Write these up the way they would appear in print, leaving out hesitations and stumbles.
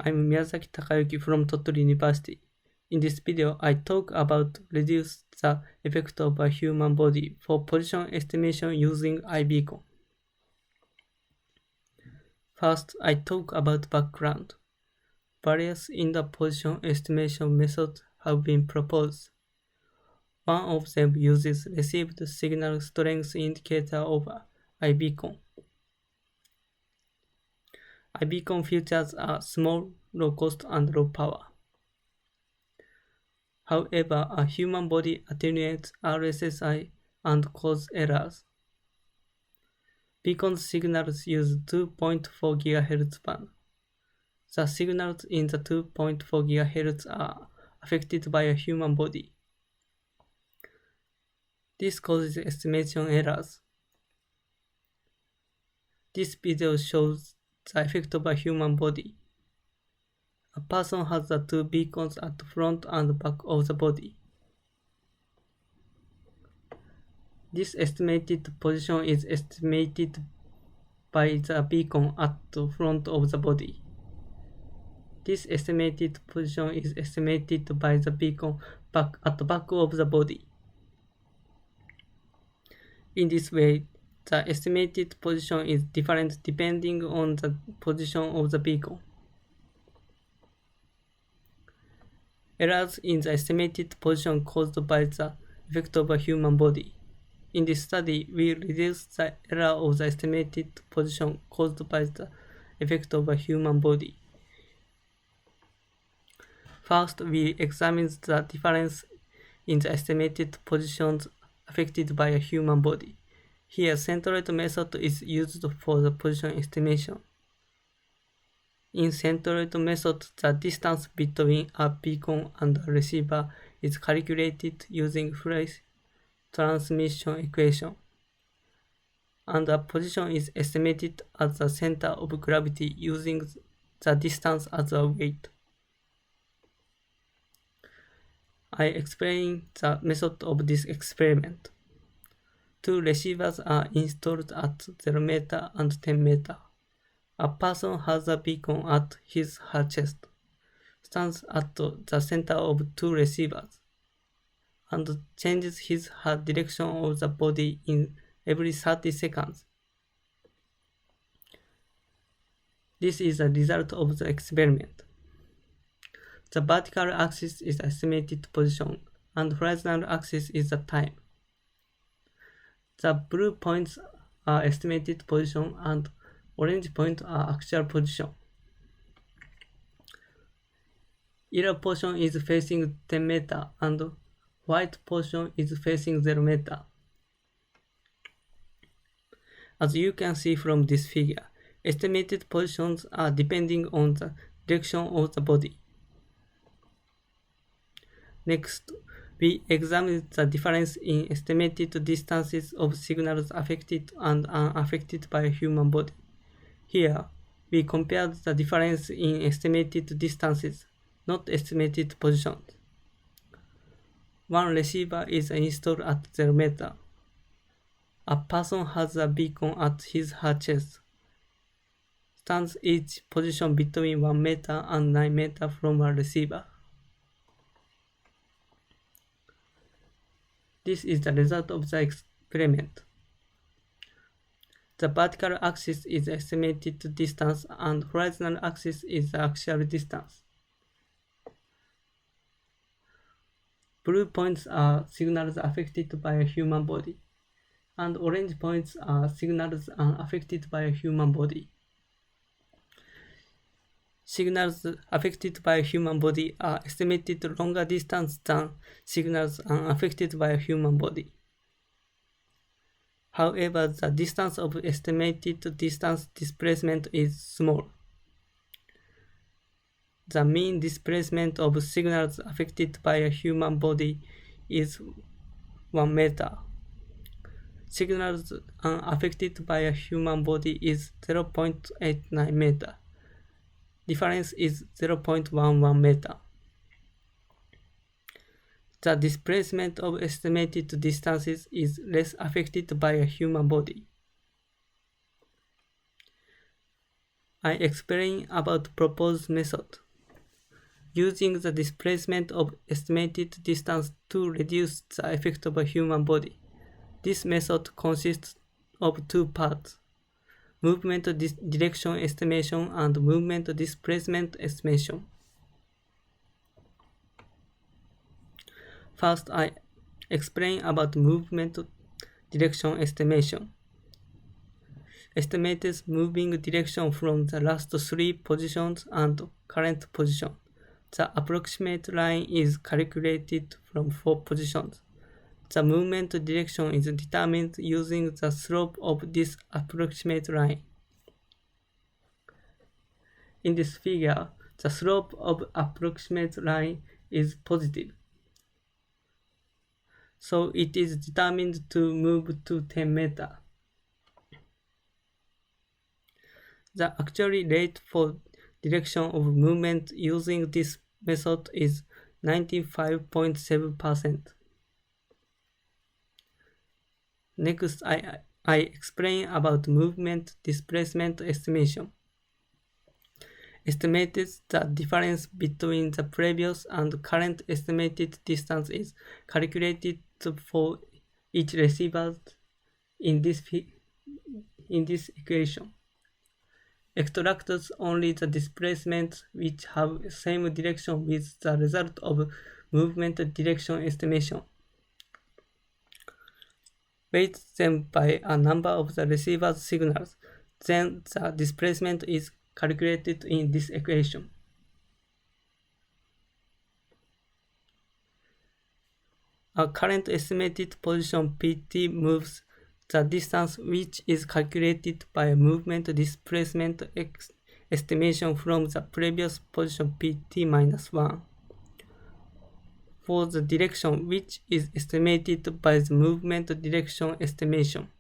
I'm Miyazaki Takayuki from Tottori University. In this video, I talk about reduce the effect of a human body for position estimation using iBeacon. First, I talk about background. Various in the position estimation methods have been proposed. One of them uses received signal strength indicator of iBeacon. iBeacon features are small, low cost, and low power. However, a human body attenuates RSSI and causes errors. Beacon signals use 2.4 GHz band. The signals in the 2.4 GHz are affected by a human body. This causes estimation errors. This video shows the effect of a human body. A person has the two beacons at the front and back of the body. This estimated position is estimated by the beacon at the front of the body. This estimated position is estimated by the beacon at the back of the body. In this way, the estimated position is different depending on the position of the beacon. Errors in the estimated position caused by the effect of a human body. In this study, we reduce the error of the estimated position caused by the effect of a human body. First, we examine the difference in the estimated positions affected by a human body. Here, Centroid method is used for the position estimation. In Centroid method, the distance between a beacon and a receiver is calculated using phase transmission equation, and the position is estimated at the center of gravity using the distance as a weight. I explain the method of this experiment. Two receivers are installed at 0 meter and 10 meter. A person has a beacon at his/her chest, stands at the center of two receivers, and changes his/her direction of the body in every 30 seconds. This is the result of the experiment. The vertical axis is the estimated position, and horizontal axis is the time. The blue points are estimated position, and orange points are actual position. Yellow portion is facing 10 meter, and white portion is facing 0 meter. As you can see from this figure, estimated positions are depending on the direction of the body. Next, we examine the difference in estimated distances of signals affected and unaffected by a human body. Here, we compare the difference in estimated distances, not estimated positions. One receiver is installed at 0 meter. A person has a beacon at his/her chest, stands each position between 1 meter and 9 meter from a receiver. This is the result of the experiment. The vertical axis is the estimated distance, and horizontal axis is the actual distance. Blue points are signals affected by a human body, and orange points are signals unaffected by a human body. Signals affected by a human body are estimated longer distance than signals unaffected by a human body. However, the distance of estimated distance displacement is small. The mean displacement of signals affected by a human body is 1 meter. Signals unaffected by a human body is 0.89 meter. Difference is 0.11 meter. The displacement of estimated distances is less affected by a human body. I explain about proposed method. Using the displacement of estimated distance to reduce the effect of a human body. This method consists of two parts: movement direction estimation and movement displacement estimation. First, I explain about movement direction estimation. Estimates moving direction from the last three positions and current position. The approximate line is calculated from 4 positions. The movement direction is determined using the slope of this approximate line. In this figure, the slope of approximate line is positive. So it is determined to move to 10 meters. The actual rate for direction of movement using this method is 95.7%. Next, I explain about movement displacement estimation. Estimated the difference between the previous and current estimated distance is calculated for each receiver in this equation. Extracts only the displacements which have same direction with the result of movement direction estimation. Weights them by a number of the receiver's signals. Then the displacement is calculated in this equation. A current estimated position PT moves the distance which is calculated by a movement displacement estimation from the previous position PT minus 1 for the direction which is estimated by the movement direction estimation.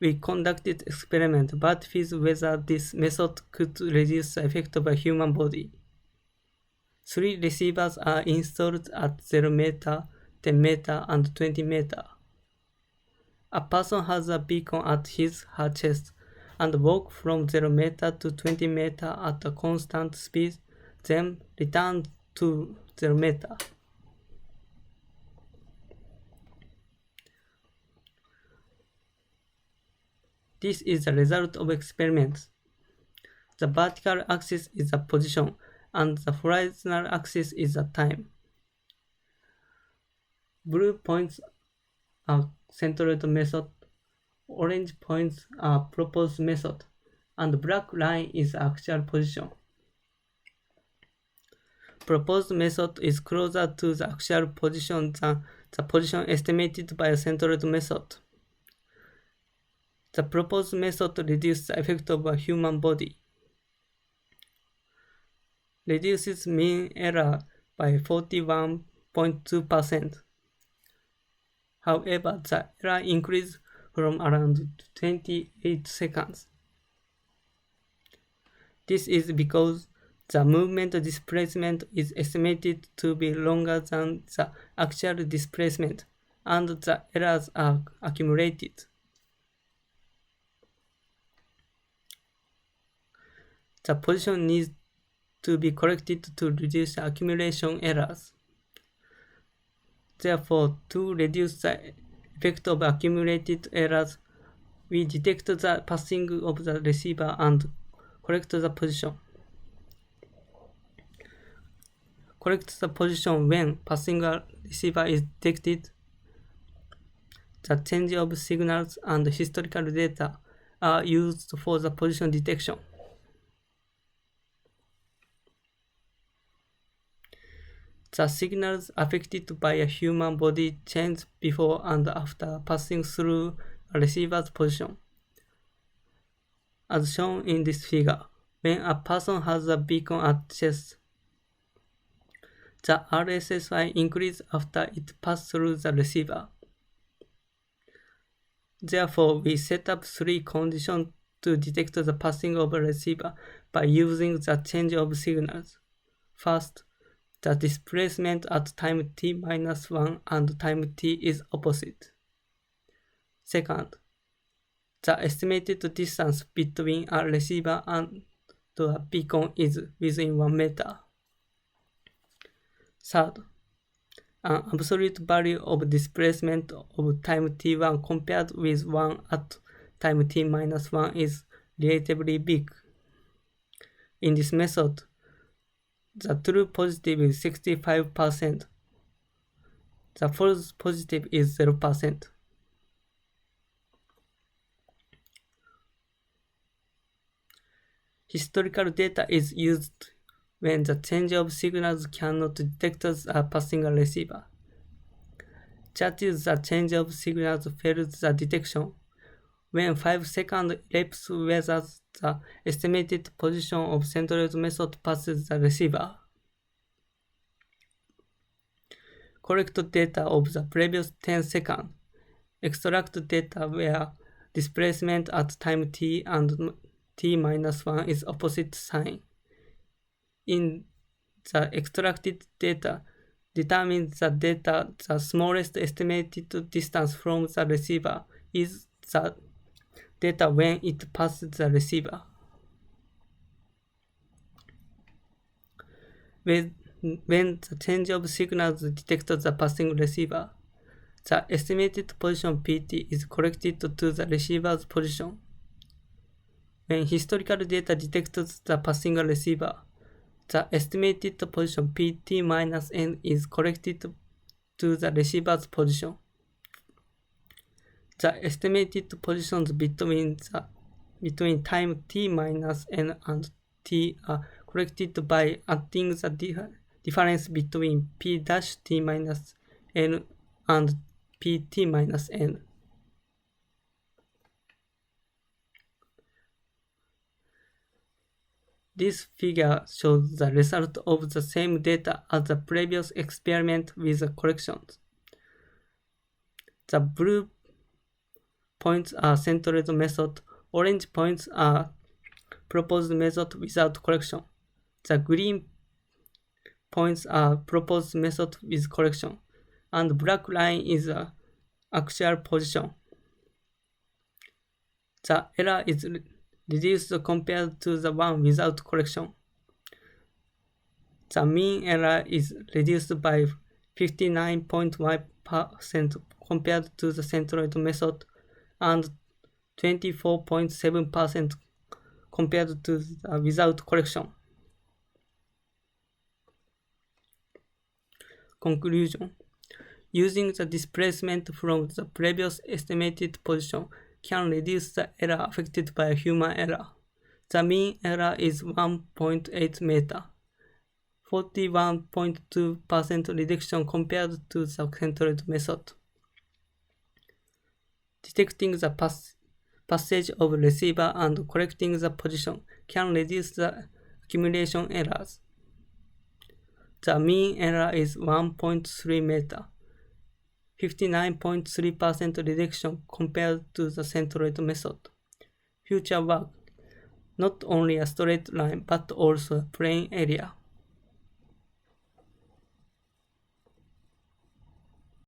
We conducted experiment but feel whether this method could reduce the effect of a human body. 3 receivers are installed at 0 meter, 10 meter, and 20 meter. A person has a beacon at her chest and walk from 0 meter to 20 meter at a constant speed, then return to 0 meter. This is the result of experiments. The vertical axis is the position, and the horizontal axis is the time. Blue points are Centroid method, orange points are proposed method, and black line is actual position. Proposed method is closer to the actual position than the position estimated by a Centroid method. The proposed method reduces the effect of a human body. Reduces mean error by 41.2%. However, the error increased from around 28 seconds. This is because the movement displacement is estimated to be longer than the actual displacement, and the errors are accumulated. The position needs to be corrected to reduce the accumulation errors. Therefore, to reduce the effect of accumulated errors, we detect the passing of the receiver and correct the position. Correct the position when passing a receiver is detected. The change of signals and historical data are used for the position detection. The signals affected by a human body change before and after passing through a receiver's position. As shown in this figure, when a person has a beacon at chest, the RSSI increases after it passes through the receiver. Therefore, we set up 3 conditions to detect the passing of a receiver by using the change of signals. First, the displacement at time t-1 and time t is opposite. Second, The estimated distance between a receiver and a beacon is within 1 meter. Third, an absolute value of displacement of time t1 compared with 1 at time t minus 1 is relatively big. In this method, the true positive is 65%. The false positive is 0%. Historical data is used when the change of signals cannot detect a passing receiver. That is, the change of signals fails the detection when 5 seconds elapse whether the estimated position of Centroid method passes the receiver. Collect data of the previous 10 seconds. Extract data where displacement at time t and t minus 1 is opposite sign. In the extracted data, determine the smallest estimated distance from the receiver is the data when it passes the receiver. When the change of signals detects the passing receiver, the estimated position pt is corrected to the receiver's position. When historical data detects the passing receiver, the estimated position pt minus n is corrected to the receiver's position. The estimated positions between time t minus n and t are corrected by adding the difference between p dash t minus n and pt minus n. This figure shows the result of the same data as the previous experiment with the corrections. The blue points are Centroid method, orange points are proposed method without correction. The green points are proposed method with correction, and black line is the actual position. The error is reduced compared to the one without correction. The mean error is reduced by 59.1% compared to the Centroid method and 24.7% compared to the without correction. Conclusion: using the displacement from the previous estimated position can reduce the error affected by human error. The mean error is 1.8 meter, 41.2% reduction compared to the Centroid method. Detecting the passage of receiver and correcting the position can reduce the accumulation errors. The mean error is 1.3 meter, 59.3% reduction compared to the Centroid method. Future work: not only a straight line but also a plane area.